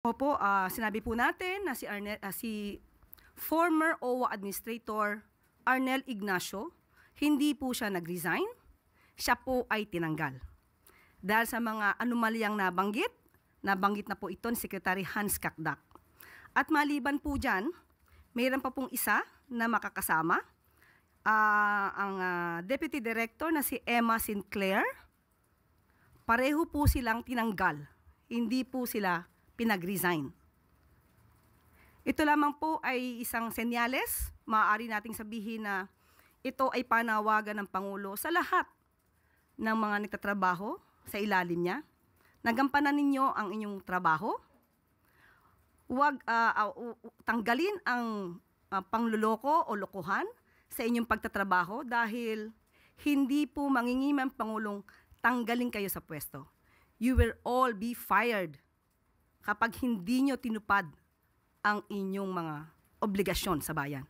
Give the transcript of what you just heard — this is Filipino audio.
Opo, sinabi po natin na si former OWA Administrator Arnel Ignacio, hindi po siya nag-resign, siya po ay tinanggal. Dahil sa mga anomalyang nabanggit na po ito ni Secretary Hans Kakdak. At maliban po dyan, mayroon pa pong isa na makakasama, ang Deputy Director na si Emma Sinclair. Pareho po silang tinanggal, hindi po sila pinag-resign. Ito lamang po ay isang senyales, maaari nating sabihin na ito ay panawagan ng Pangulo sa lahat ng mga nagtatrabaho sa ilalim niya. Nagampanan ninyo ang inyong trabaho. Huwag tanggalin ang pangluloko o lokohan sa inyong pagtatrabaho dahil hindi po mangingimang Pangulong tanggalin kayo sa pwesto. You will all be fired kapag hindi nyo tinupad ang inyong mga obligasyon sa bayan.